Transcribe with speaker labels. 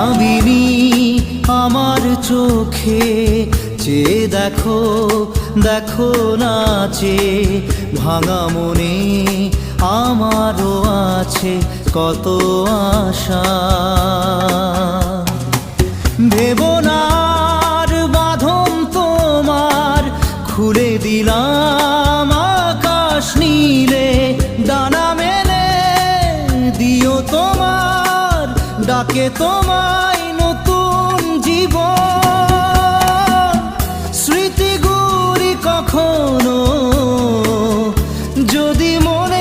Speaker 1: ভাবিনি আমার চোখে চেয়ে দেখো, দেখো নাচে ভাঙা মনে আমারও আছে কত আশা। ভেবো না আর বাঁধন তোমার, খুলে দিলাম আকাশ নীলে, ডানা মেলে দিও তোমার ডাকে তোমায় নতুন জীবন। স্মৃতিগুলি কখনো যদি মনে